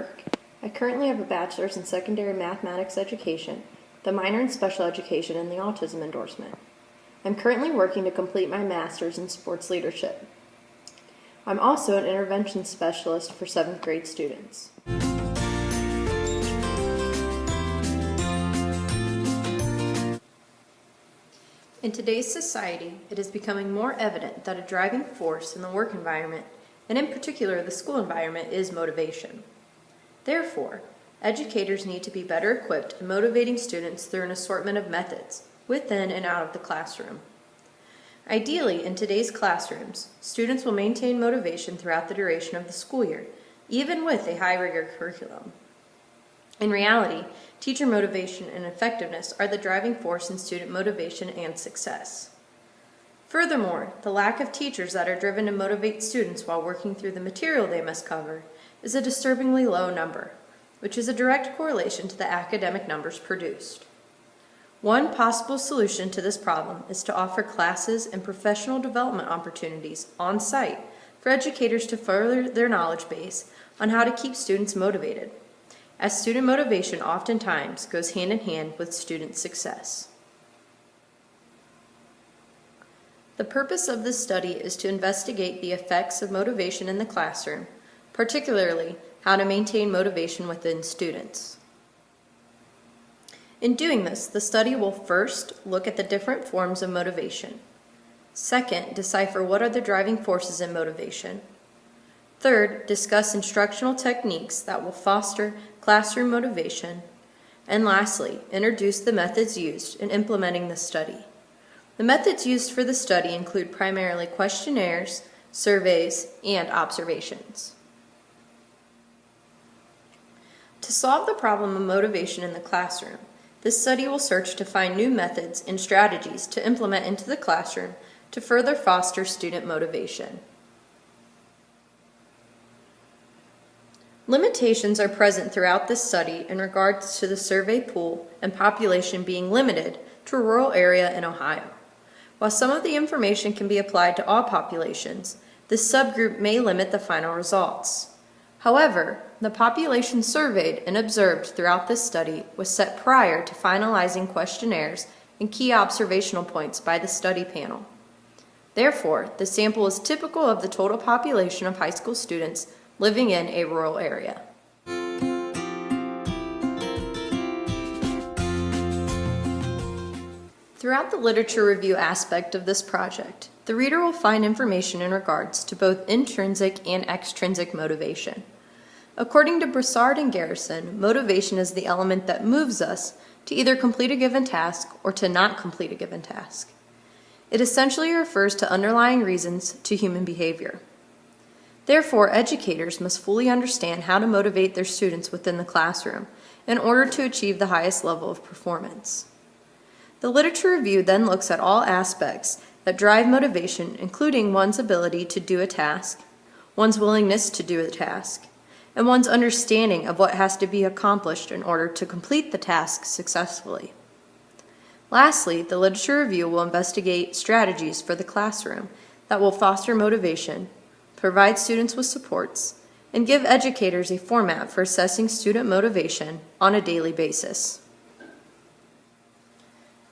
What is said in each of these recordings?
work. I currently have a bachelor's in secondary mathematics education, the minor in special education, and the autism endorsement. I'm currently working to complete my master's in sports leadership. I'm also an intervention specialist for 7th grade students. In today's society, it is becoming more evident that a driving force in the work environment, and in particular the school environment, is motivation. Therefore, educators need to be better equipped in motivating students through an assortment of methods, within and out of the classroom. Ideally, in today's classrooms, students will maintain motivation throughout the duration of the school year, even with a high-rigor curriculum. In reality, teacher motivation and effectiveness are the driving force in student motivation and success. Furthermore, the lack of teachers that are driven to motivate students while working through the material they must cover is a disturbingly low number, which is a direct correlation to the academic numbers produced. One possible solution to this problem is to offer classes and professional development opportunities on site for educators to further their knowledge base on how to keep students motivated, as student motivation oftentimes goes hand in hand with student success. The purpose of this study is to investigate the effects of motivation in the classroom, particularly how to maintain motivation within students. In doing this, the study will first look at the different forms of motivation. Second, decipher what are the driving forces in motivation. Third, discuss instructional techniques that will foster classroom motivation. And lastly, introduce the methods used in implementing the study. The methods used for the study include primarily questionnaires, surveys, and observations. To solve the problem of motivation in the classroom, this study will search to find new methods and strategies to implement into the classroom to further foster student motivation. Limitations are present throughout this study in regards to the survey pool and population being limited to a rural area in Ohio. While some of the information can be applied to all populations, this subgroup may limit the final results. However, the population surveyed and observed throughout this study was set prior to finalizing questionnaires and key observational points by the study panel. Therefore, the sample is typical of the total population of high school students living in a rural area. Throughout the literature review aspect of this project, the reader will find information in regards to both intrinsic and extrinsic motivation. According to Broussard and Garrison, motivation is the element that moves us to either complete a given task or to not complete a given task. It essentially refers to underlying reasons to human behavior. Therefore, educators must fully understand how to motivate their students within the classroom in order to achieve the highest level of performance. The literature review then looks at all aspects that drive motivation, including one's ability to do a task, one's willingness to do a task, and one's understanding of what has to be accomplished in order to complete the task successfully. Lastly, the literature review will investigate strategies for the classroom that will foster motivation, provide students with supports, and give educators a format for assessing student motivation on a daily basis.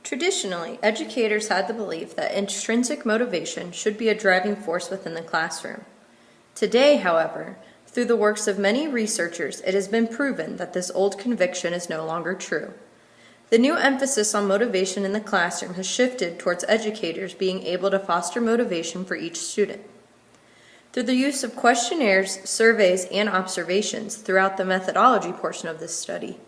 Traditionally, educators had the belief that intrinsic motivation should be a driving force within the classroom. Today, however, through the works of many researchers, it has been proven that this old conviction is no longer true. The new emphasis on motivation in the classroom has shifted towards educators being able to foster motivation for each student. Through the use of questionnaires, surveys, and observations throughout the methodology portion of this study,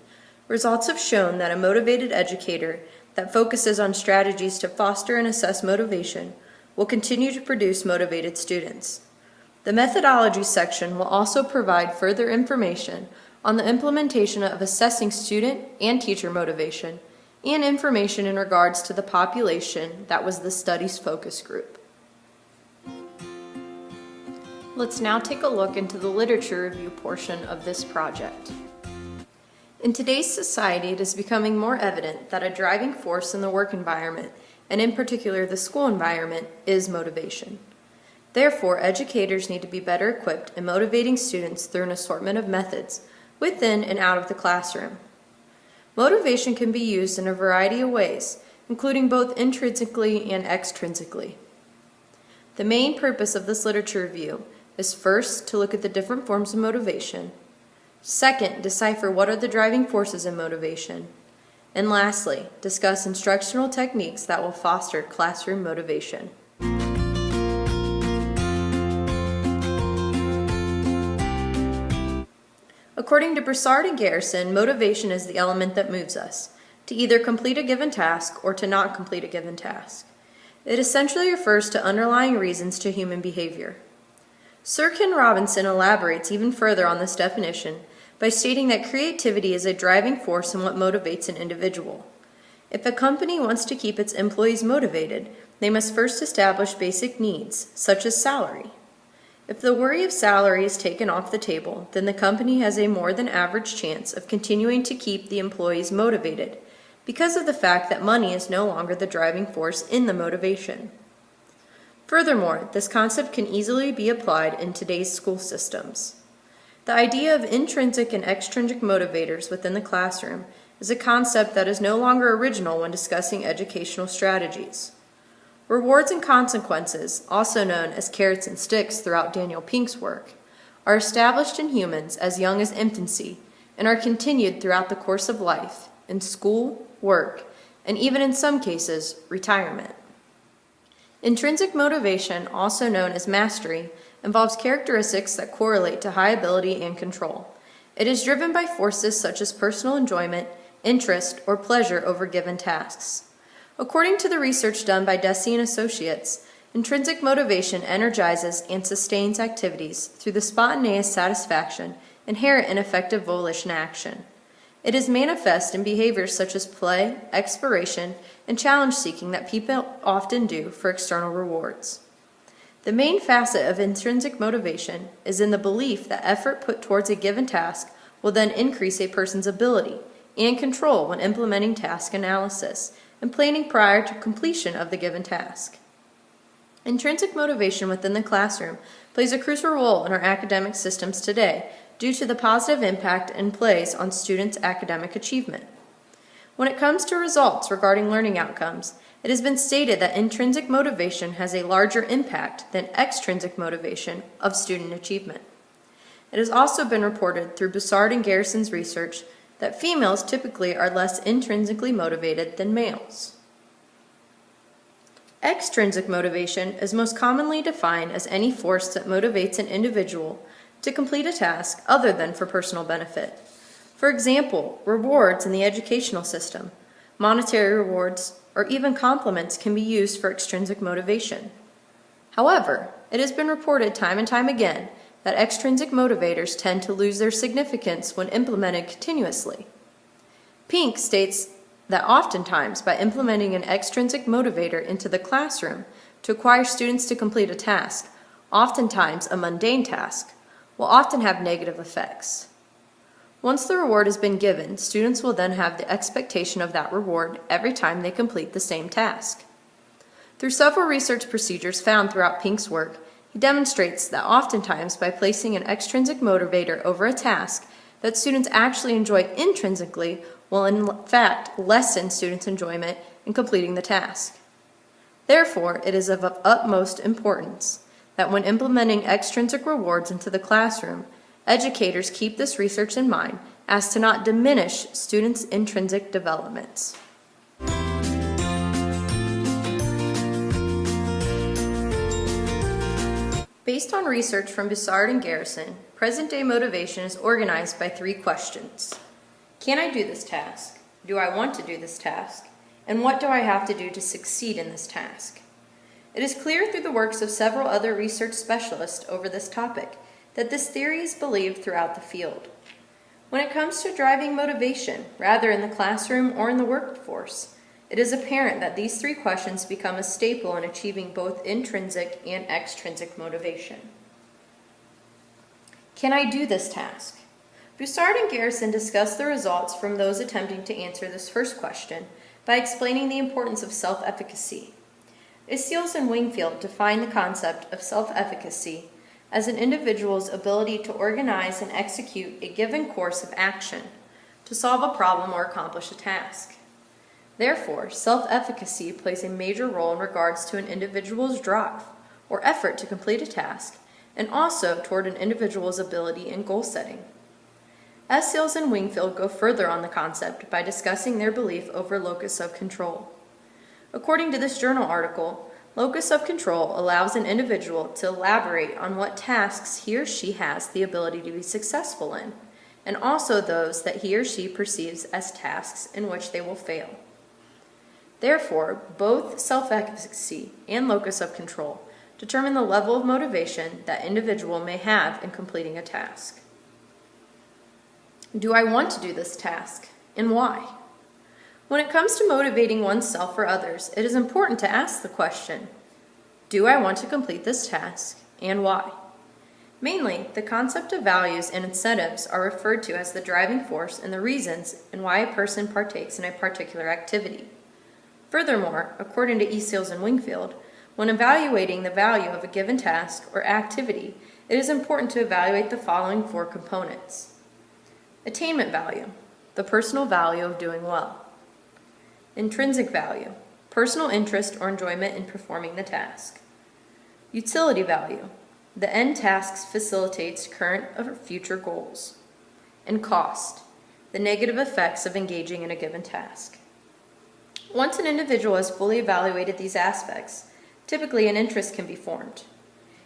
results have shown that a motivated educator that focuses on strategies to foster and assess motivation will continue to produce motivated students. The methodology section will also provide further information on the implementation of assessing student and teacher motivation and information in regards to the population that was the study's focus group. Let's now take a look into the literature review portion of this project. In today's society, it is becoming more evident that a driving force in the work environment, and in particular the school environment, is motivation. Therefore, educators need to be better equipped in motivating students through an assortment of methods, within and out of the classroom. Motivation can be used in a variety of ways, including both intrinsically and extrinsically. The main purpose of this literature review is first, to look at the different forms of motivation, second, decipher what are the driving forces in motivation, and lastly, discuss instructional techniques that will foster classroom motivation. According to Broussard and Garrison, motivation is the element that moves us to either complete a given task or to not complete a given task. It essentially refers to underlying reasons to human behavior. Sir Ken Robinson elaborates even further on this definition by stating that creativity is a driving force in what motivates an individual. If a company wants to keep its employees motivated, they must first establish basic needs, such as salary. If the worry of salary is taken off the table, then the company has a more than average chance of continuing to keep the employees motivated because of the fact that money is no longer the driving force in the motivation. Furthermore, this concept can easily be applied in today's school systems. The idea of intrinsic and extrinsic motivators within the classroom is a concept that is no longer original when discussing educational strategies. Rewards and consequences, also known as carrots and sticks throughout Daniel Pink's work, are established in humans as young as infancy and are continued throughout the course of life, in school, work, and even in some cases, retirement. Intrinsic motivation, also known as mastery, involves characteristics that correlate to high ability and control. It is driven by forces such as personal enjoyment, interest, or pleasure over given tasks. According to the research done by Deci and Associates, intrinsic motivation energizes and sustains activities through the spontaneous satisfaction inherent in effective volition action. It is manifest in behaviors such as play, exploration, and challenge seeking that people often do for external rewards. The main facet of intrinsic motivation is in the belief that effort put towards a given task will then increase a person's ability and control when implementing task analysis and planning prior to completion of the given task. Intrinsic motivation within the classroom plays a crucial role in our academic systems today due to the positive impact it plays on students' academic achievement. When it comes to results regarding learning outcomes, it has been stated that intrinsic motivation has a larger impact than extrinsic motivation of student achievement. It has also been reported through Broussard and Garrison's research that females typically are less intrinsically motivated than males. Extrinsic motivation is most commonly defined as any force that motivates an individual to complete a task other than for personal benefit. For example, rewards in the educational system, monetary rewards, or even compliments can be used for extrinsic motivation. However, it has been reported time and time again that extrinsic motivators tend to lose their significance when implemented continuously. Pink states that oftentimes by implementing an extrinsic motivator into the classroom to acquire students to complete a task, oftentimes a mundane task, will often have negative effects. Once the reward has been given, students will then have the expectation of that reward every time they complete the same task. Through several research procedures found throughout Pink's work, he demonstrates that oftentimes by placing an extrinsic motivator over a task that students actually enjoy intrinsically will in fact lessen students' enjoyment in completing the task. Therefore, it is of utmost importance that when implementing extrinsic rewards into the classroom, educators keep this research in mind as to not diminish students' intrinsic developments. Based on research from Broussard and Garrison, present-day motivation is organized by 3 questions. Can I do this task? Do I want to do this task? And what do I have to do to succeed in this task? It is clear through the works of several other research specialists over this topic that this theory is believed throughout the field. When it comes to driving motivation, rather in the classroom or in the workforce, it is apparent that these 3 questions become a staple in achieving both intrinsic and extrinsic motivation. Can I do this task? Broussard and Garrison discuss the results from those attempting to answer this first question by explaining the importance of self-efficacy. Isseals and Wingfield define the concept of self-efficacy as an individual's ability to organize and execute a given course of action to solve a problem or accomplish a task. Therefore, self-efficacy plays a major role in regards to an individual's drive or effort to complete a task, and also toward an individual's ability in goal setting. Seals and Wingfield go further on the concept by discussing their belief over locus of control. According to this journal article, locus of control allows an individual to elaborate on what tasks he or she has the ability to be successful in, and also those that he or she perceives as tasks in which they will fail. Therefore, both self-efficacy and locus of control determine the level of motivation that individual may have in completing a task. Do I want to do this task, and why? When it comes to motivating oneself or others, it is important to ask the question, do I want to complete this task, and why? Mainly, the concept of values and incentives are referred to as the driving force and the reasons and why a person partakes in a particular activity. Furthermore, according to Seals and Wingfield, when evaluating the value of a given task or activity, it is important to evaluate the following 4 components. Attainment value, the personal value of doing well. Intrinsic value, personal interest or enjoyment in performing the task. Utility value, the end task facilitates current or future goals. And cost, the negative effects of engaging in a given task. Once an individual has fully evaluated these aspects, typically an interest can be formed.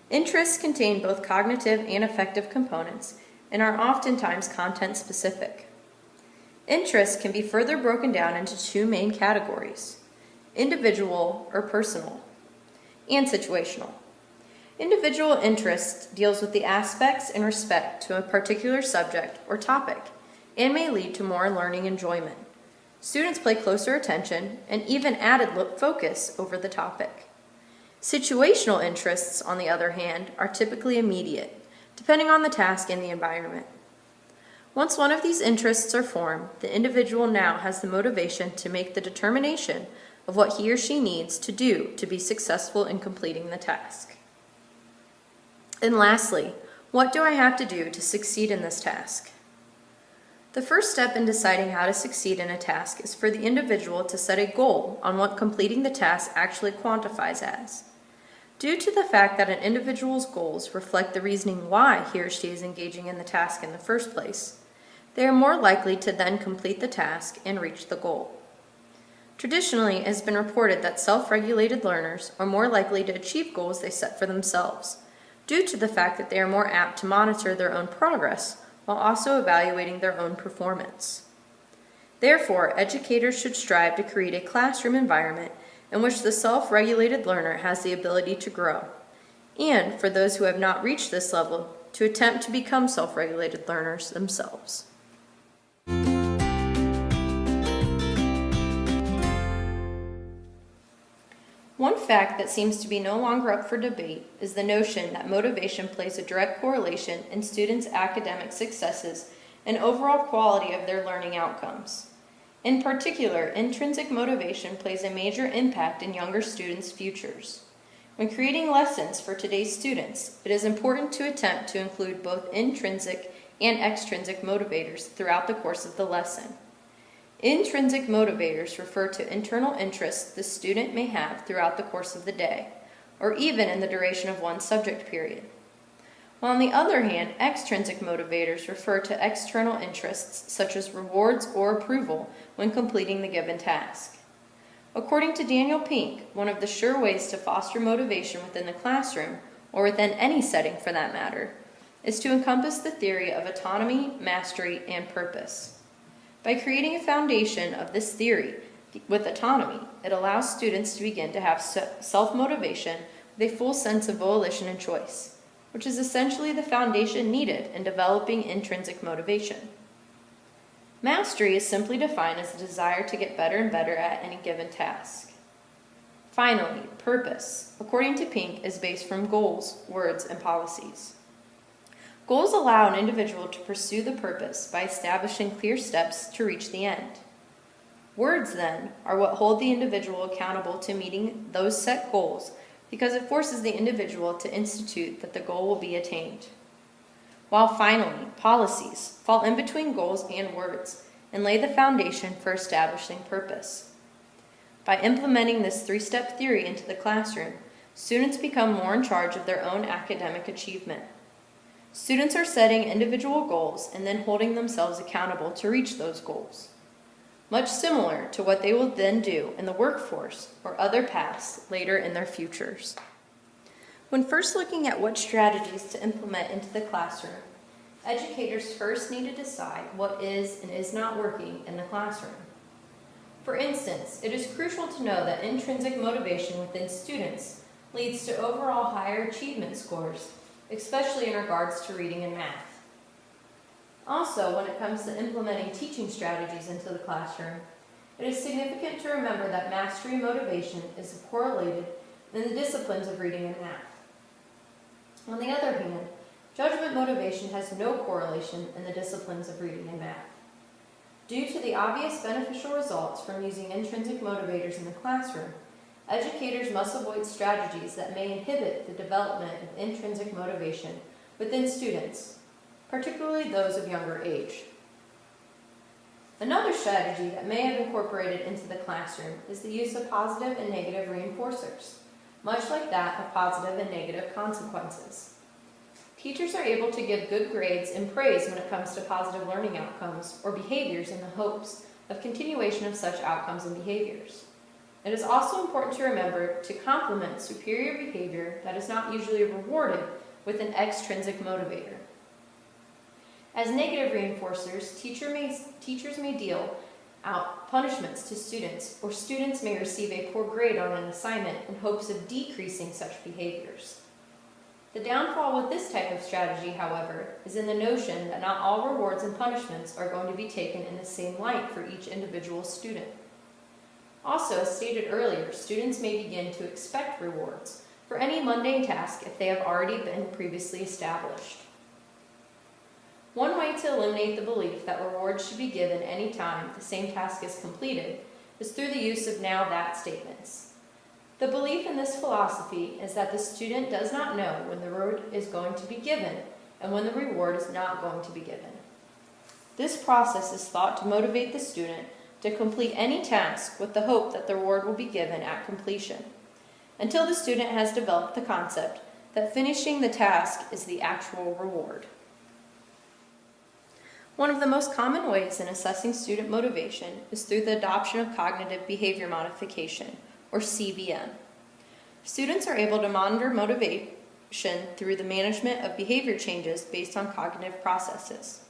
Interests contain both cognitive and affective components and are oftentimes content-specific. Interests can be further broken down into 2 main categories: individual or personal, and situational. Individual interest deals with the aspects in respect to a particular subject or topic and may lead to more learning enjoyment. Students pay closer attention and even added focus over the topic. Situational interests, on the other hand, are typically immediate, depending on the task and the environment. Once one of these interests are formed, the individual now has the motivation to make the determination of what he or she needs to do to be successful in completing the task. And lastly, what do I have to do to succeed in this task? The first step in deciding how to succeed in a task is for the individual to set a goal on what completing the task actually quantifies as. Due to the fact that an individual's goals reflect the reasoning why he or she is engaging in the task in the first place, they are more likely to then complete the task and reach the goal. Traditionally, it has been reported that self-regulated learners are more likely to achieve goals they set for themselves, due to the fact that they are more apt to monitor their own progress while also evaluating their own performance. Therefore, educators should strive to create a classroom environment in which the self-regulated learner has the ability to grow, and for those who have not reached this level, to attempt to become self-regulated learners themselves. One fact that seems to be no longer up for debate is the notion that motivation plays a direct correlation in students' academic successes and overall quality of their learning outcomes. In particular, intrinsic motivation plays a major impact in younger students' futures. When creating lessons for today's students, it is important to attempt to include both intrinsic and extrinsic motivators throughout the course of the lesson. Intrinsic motivators refer to internal interests the student may have throughout the course of the day, or even in the duration of one subject period. While on the other hand, extrinsic motivators refer to external interests such as rewards or approval when completing the given task. According to Daniel Pink, one of the sure ways to foster motivation within the classroom, or within any setting for that matter, is to encompass the theory of autonomy, mastery, and purpose. By creating a foundation of this theory with autonomy, it allows students to begin to have self-motivation with a full sense of volition and choice, which is essentially the foundation needed in developing intrinsic motivation. Mastery is simply defined as the desire to get better and better at any given task. Finally, purpose, according to Pink, is based from goals, words, and policies. Goals allow an individual to pursue the purpose by establishing clear steps to reach the end. Words, then, are what hold the individual accountable to meeting those set goals because it forces the individual to institute that the goal will be attained. While finally, policies fall in between goals and words and lay the foundation for establishing purpose. By implementing this three-step theory into the classroom, students become more in charge of their own academic achievement. Students are setting individual goals and then holding themselves accountable to reach those goals, much similar to what they will then do in the workforce or other paths later in their futures. When first looking at what strategies to implement into the classroom, educators first need to decide what is and is not working in the classroom. For instance, it is crucial to know that intrinsic motivation within students leads to overall higher achievement scores, especially in regards to reading and math. Also, when it comes to implementing teaching strategies into the classroom, it is significant to remember that mastery motivation is correlated in the disciplines of reading and math. On the other hand, judgment motivation has no correlation in the disciplines of reading and math. Due to the obvious beneficial results from using intrinsic motivators in the classroom, educators must avoid strategies that may inhibit the development of intrinsic motivation within students, particularly those of younger age. Another strategy that may have incorporated into the classroom is the use of positive and negative reinforcers, much like that of positive and negative consequences. Teachers are able to give good grades and praise when it comes to positive learning outcomes or behaviors in the hopes of continuation of such outcomes and behaviors. It is also important to remember to complement superior behavior that is not usually rewarded with an extrinsic motivator. As negative reinforcers, teachers may deal out punishments to students, or students may receive a poor grade on an assignment in hopes of decreasing such behaviors. The downfall with this type of strategy, however, is in the notion that not all rewards and punishments are going to be taken in the same light for each individual student. Also, as stated earlier, students may begin to expect rewards for any mundane task if they have already been previously established. One way to eliminate the belief that rewards should be given any time the same task is completed is through the use of now-that statements. The belief in this philosophy is that the student does not know when the reward is going to be given and when the reward is not going to be given. This process is thought to motivate the student to complete any task with the hope that the reward will be given at completion, until the student has developed the concept that finishing the task is the actual reward. One of the most common ways in assessing student motivation is through the adoption of cognitive behavior modification, or CBM. Students are able to monitor motivation through the management of behavior changes based on cognitive processes.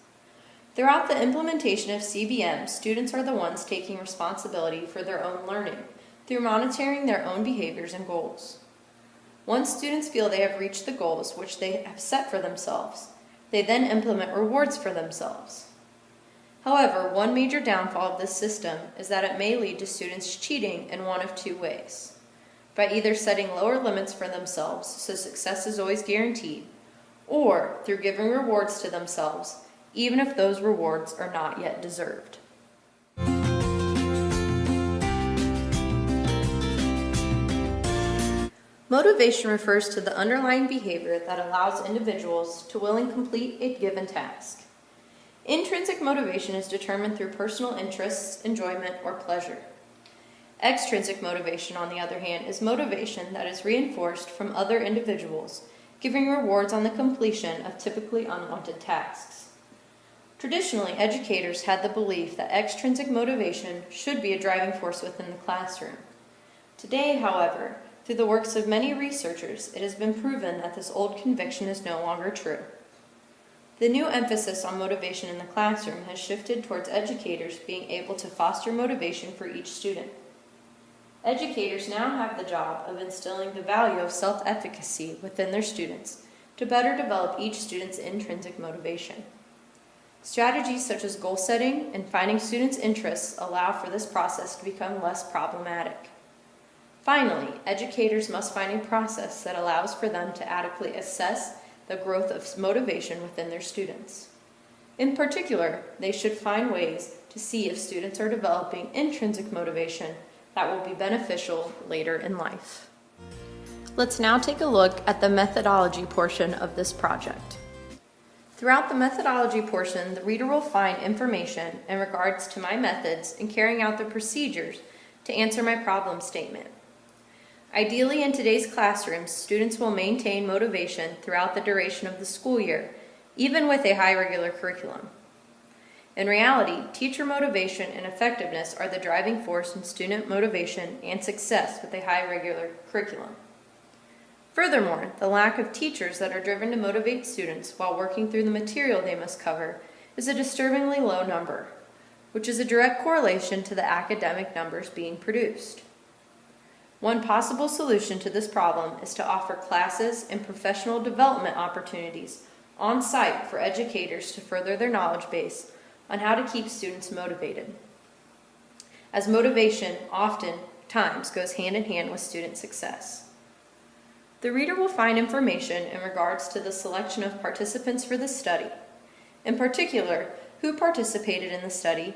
Throughout the implementation of CBM, students are the ones taking responsibility for their own learning through monitoring their own behaviors and goals. Once students feel they have reached the goals which they have set for themselves, they then implement rewards for themselves. However, one major downfall of this system is that it may lead to students cheating in one of two ways: by either setting lower limits for themselves so success is always guaranteed, or through giving rewards to themselves even if those rewards are not yet deserved. Motivation refers to the underlying behavior that allows individuals to willingly complete a given task. Intrinsic motivation is determined through personal interests, enjoyment, or pleasure. Extrinsic motivation, on the other hand, is motivation that is reinforced from other individuals, giving rewards on the completion of typically unwanted tasks. Traditionally, educators had the belief that extrinsic motivation should be a driving force within the classroom. Today, however, through the works of many researchers, it has been proven that this old conviction is no longer true. The new emphasis on motivation in the classroom has shifted towards educators being able to foster motivation for each student. Educators now have the job of instilling the value of self-efficacy within their students to better develop each student's intrinsic motivation. Strategies such as goal setting and finding students' interests allow for this process to become less problematic. Finally, educators must find a process that allows for them to adequately assess the growth of motivation within their students. In particular, they should find ways to see if students are developing intrinsic motivation that will be beneficial later in life. Let's now take a look at the methodology portion of this project. Throughout the methodology portion, the reader will find information in regards to my methods in carrying out the procedures to answer my problem statement. Ideally, in today's classrooms, students will maintain motivation throughout the duration of the school year, even with a high regular curriculum. In reality, teacher motivation and effectiveness are the driving force in student motivation and success with a high regular curriculum. Furthermore, the lack of teachers that are driven to motivate students while working through the material they must cover is a disturbingly low number, which is a direct correlation to the academic numbers being produced. One possible solution to this problem is to offer classes and professional development opportunities on site for educators to further their knowledge base on how to keep students motivated, as motivation oftentimes goes hand in hand with student success. The reader will find information in regards to the selection of participants for the study, in particular, who participated in the study,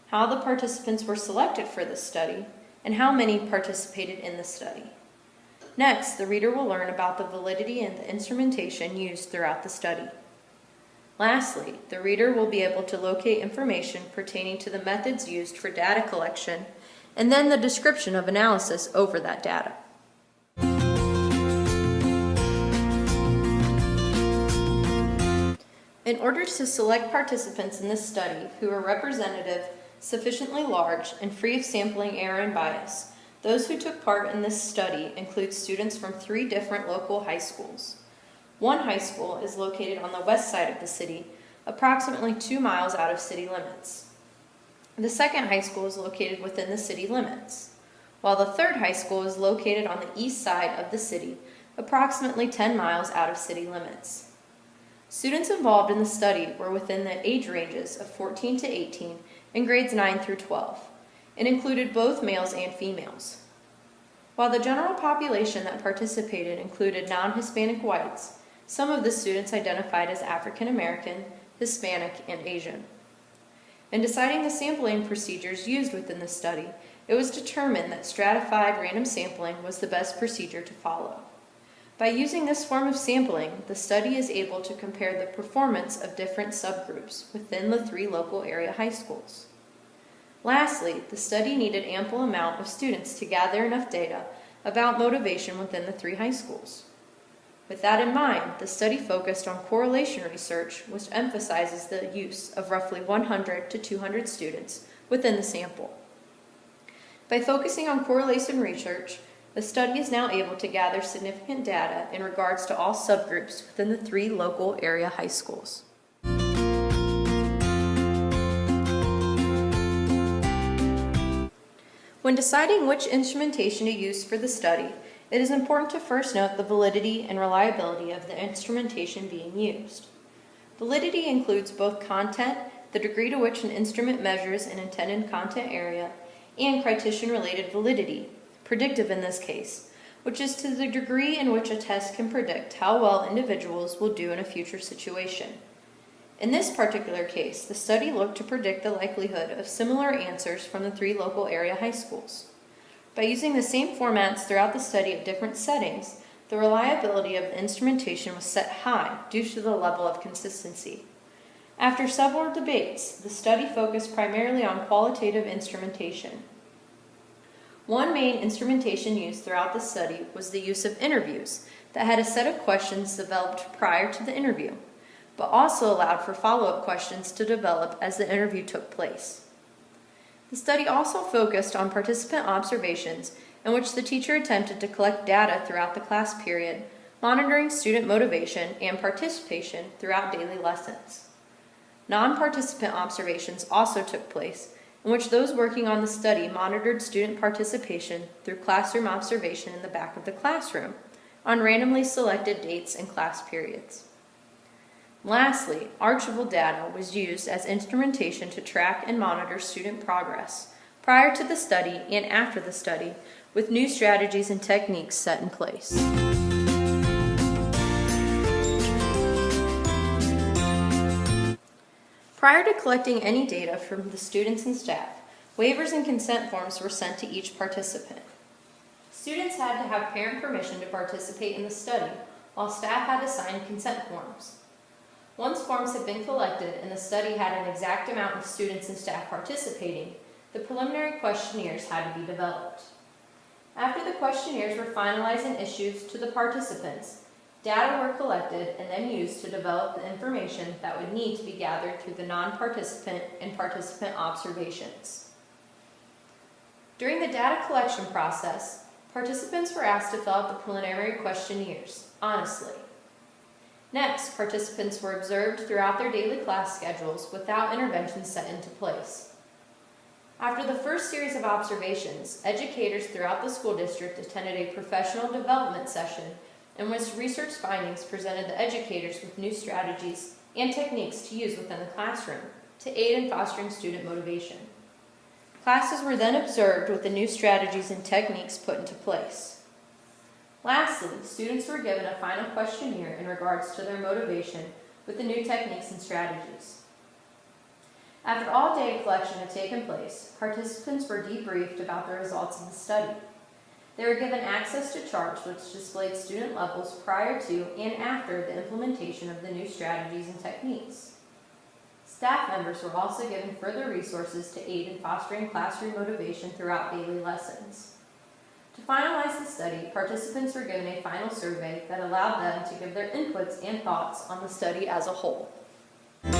how the participants were selected for the study, and how many participated in the study. Next, the reader will learn about the validity and the instrumentation used throughout the study. Lastly, the reader will be able to locate information pertaining to the methods used for data collection, and then the description of analysis over that data. In order to select participants in this study who are representative, sufficiently large, and free of sampling error and bias, those who took part in this study include students from 3 different local high schools. One high school is located on the west side of the city, approximately 2 miles out of city limits. The second high school is located within the city limits, while the third high school is located on the east side of the city, approximately 10 miles out of city limits. Students involved in the study were within the age ranges of 14 to 18 in grades 9 through 12, and included both males and females. While the general population that participated included non-Hispanic whites, some of the students identified as African American, Hispanic, and Asian. In deciding the sampling procedures used within the study, it was determined that stratified random sampling was the best procedure to follow. By using this form of sampling, the study is able to compare the performance of different subgroups within the 3 local area high schools. Lastly, the study needed ample amount of students to gather enough data about motivation within the 3 high schools. With that in mind, the study focused on correlation research, which emphasizes the use of roughly 100 to 200 students within the sample. By focusing on correlation research, the study is now able to gather significant data in regards to all subgroups within the 3 local area high schools. When deciding which instrumentation to use for the study, it is important to first note the validity and reliability of the instrumentation being used. Validity includes both content, the degree to which an instrument measures an intended content area, and criterion-related validity, predictive in this case, which is to the degree in which a test can predict how well individuals will do in a future situation. In this particular case, the study looked to predict the likelihood of similar answers from the 3 local area high schools. By using the same formats throughout the study at different settings, the reliability of the instrumentation was set high due to the level of consistency. After several debates, the study focused primarily on qualitative instrumentation. One main instrumentation used throughout the study was the use of interviews that had a set of questions developed prior to the interview, but also allowed for follow-up questions to develop as the interview took place. The study also focused on participant observations in which the teacher attempted to collect data throughout the class period, monitoring student motivation and participation throughout daily lessons. Non-participant observations also took place, in which those working on the study monitored student participation through classroom observation in the back of the classroom on randomly selected dates and class periods. Lastly, archival data was used as instrumentation to track and monitor student progress prior to the study and after the study, with new strategies and techniques set in place. Prior to collecting any data from the students and staff, waivers and consent forms were sent to each participant. Students had to have parent permission to participate in the study, while staff had to sign consent forms. Once forms had been collected and the study had an exact amount of students and staff participating, the preliminary questionnaires had to be developed. After the questionnaires were finalized and issued to the participants, data were collected and then used to develop the information that would need to be gathered through the non-participant and participant observations. During the data collection process, participants were asked to fill out the preliminary questionnaires, honestly. Next, participants were observed throughout their daily class schedules without interventions set into place. After the first series of observations, educators throughout the school district attended a professional development session in which research findings presented the educators with new strategies and techniques to use within the classroom to aid in fostering student motivation. Classes were then observed with the new strategies and techniques put into place. Lastly, students were given a final questionnaire in regards to their motivation with the new techniques and strategies. After all data collection had taken place, participants were debriefed about the results of the study. They were given access to charts which displayed student levels prior to and after the implementation of the new strategies and techniques. Staff members were also given further resources to aid in fostering classroom motivation throughout daily lessons. To finalize the study, participants were given a final survey that allowed them to give their inputs and thoughts on the study as a whole. Due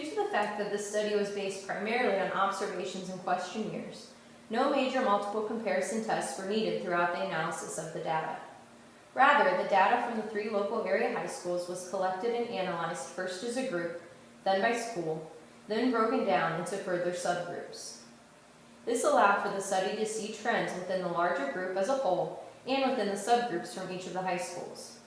to the fact that this study was based primarily on observations and questionnaires, no major multiple comparison tests were needed throughout the analysis of the data. Rather, the data from the 3 local area high schools was collected and analyzed first as a group, then by school, then broken down into further subgroups. This allowed for the study to see trends within the larger group as a whole and within the subgroups from each of the high schools.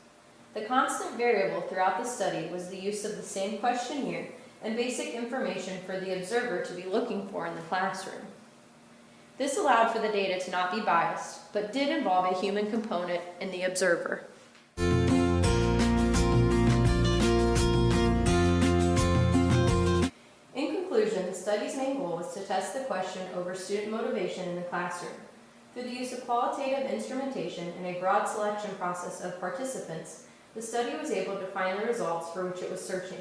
The constant variable throughout the study was the use of the same questionnaire and basic information for the observer to be looking for in the classroom. This allowed for the data to not be biased, but did involve a human component in the observer. The study's main goal was to test the question over student motivation in the classroom. Through the use of qualitative instrumentation and a broad selection process of participants, the study was able to find the results for which it was searching.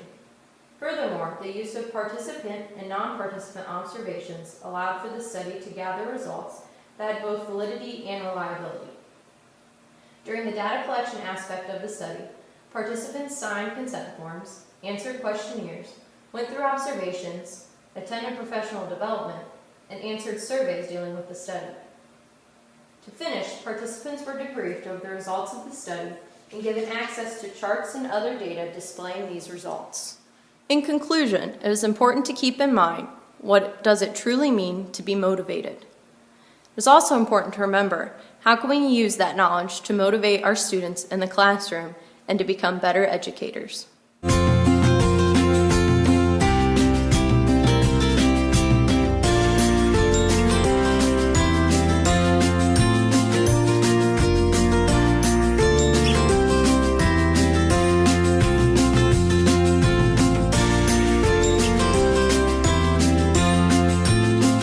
Furthermore, the use of participant and non-participant observations allowed for the study to gather results that had both validity and reliability. During the data collection aspect of the study, participants signed consent forms, answered questionnaires, went through observations, attended professional development, and answered surveys dealing with the study. To finish, participants were debriefed over the results of the study and given access to charts and other data displaying these results. In conclusion, it is important to keep in mind what does it truly mean to be motivated. It is also important to remember how can we use that knowledge to motivate our students in the classroom and to become better educators.